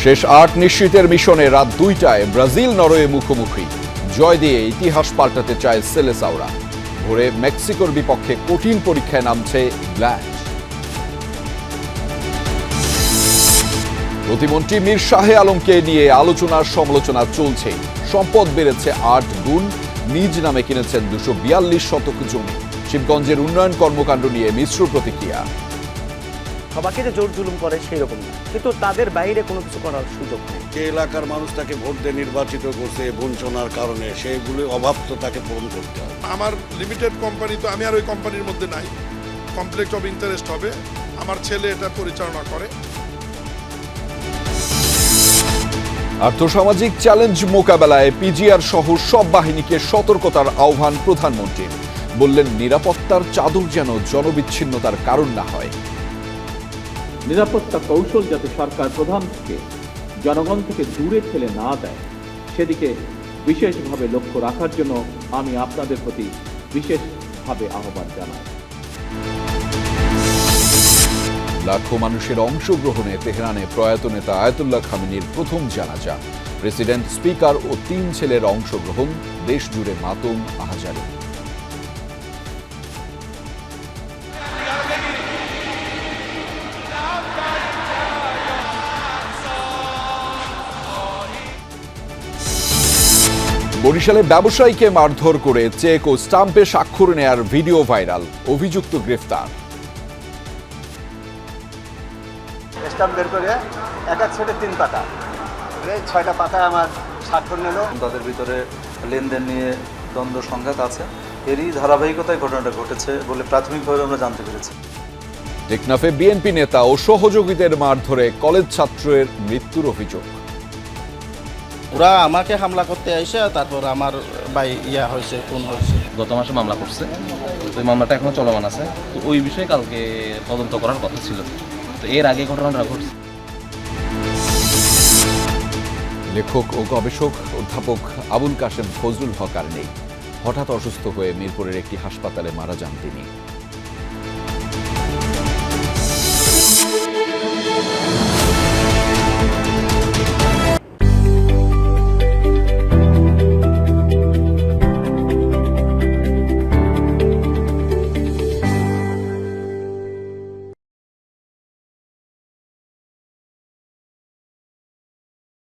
শেষ ৮ নিশ্চিতের মিশনে রাত ২টায় ব্রাজিল নরওয়ে মুখোমুখি। জয় দিয়ে ইতিহাস পাল্টাতে চায় সেলেসাওরা। ভোরে মেক্সিকোর বিপক্ষে কঠিন পরীক্ষায় নামছে ব্ল্যাক। প্রতিমন্ত্রী মীর শাহে আলমকে নিয়ে আলোচনার সমালোচনা চলছে। সম্পদ বেড়েছে ৮ গুণ, নিজ নামে কিনেছেন ২৪২ শতক জমি। শিবগঞ্জের উন্নয়ন কর্মকাণ্ড নিয়ে মিশ্র প্রতিক্রিয়া। সবাইকে যে জোর জুলুম করে সেই রকম না, কিন্তু তাদের বাইরে কোনো কিছু করার সুযোগ নেই। যে এলাকার মানুষ তাকে ভোট দিয়ে নির্বাচিত করছে বঞ্চনার কারণে, সেগুলো অভাব তো তাকে পূরণ করতে হবে। আমার লিমিটেড কোম্পানি, তো আমি আর ওই কোম্পানির মধ্যে নাই। কনফ্লিক্ট অফ ইন্টারেস্ট হবে, আমার ছেলে এটা পরিচালনা করে। আর্থসামাজিক চ্যালেঞ্জ মোকাবেলায় পিজিআর সহ সব বাহিনীকে সতর্কতার আহ্বান প্রধানমন্ত্রীর। বললেন, নিরাপত্তার চাদর যেন জনবিচ্ছিন্নতার কারণ না হয়। নিরাপত্তা কৌশল যাতে সরকার প্রধান থেকে জনগণ থেকে দূরে ঠেলে না দেয়, সেদিকে বিশেষভাবে লক্ষ্য রাখার জন্য আমি আপনাদের প্রতি বিশেষভাবে আহ্বান জানাই। লাখো মানুষের অংশগ্রহণে তেহরানে প্রয়াত নেতা আয়াতুল্লাহ খামেনির প্রথম জানাজা। প্রেসিডেন্ট, স্পিকার ও ৩ ছেলের অংশগ্রহণ। দেশ জুড়ে মাতম আহাজারি। বরিশালে ব্যবসায়ীকে মারধর করে চেক ও স্টাম্পে স্বাক্ষর নেয়ার ভিডিও ভাইরাল। অভিযুক্ত গ্রেফতার। স্টাম্প বের করে এক সেটে 3 পাতা, 6টা পাতা আমার স্বাক্ষর নিল। তাদের ভিতরে লেনদেন নিয়ে দ্বন্দ্ব সংঘাত আছে, এরই ধারাবাহিকতায় ঘটনাটা ঘটেছে বলে প্রাথমিকভাবে আমরা জানতে পেরেছি। টেকনাফে বিএনপি নেতা ও সহযোগীদের মারধরে কলেজ ছাত্রের মৃত্যুর অভিযোগ। ওরা আমাকে হামলা করতে এসে তারপর আমার ভাই হয়েছে, খুন হয়েছে। গত মাসে মামলা করছে, ওই মামলাটা এখনো চলমান আছে। তো ওই বিষয়ে কালকে তদন্ত করার কথা ছিল, তো এর আগে ঘটনাটা ঘটছে। লেখক ও গবেষক অধ্যাপক আবুল কাশেম ফজলুল হক আর নেই। হঠাৎ অসুস্থ হয়ে মিরপুরের একটি হাসপাতালে মারা যান তিনি।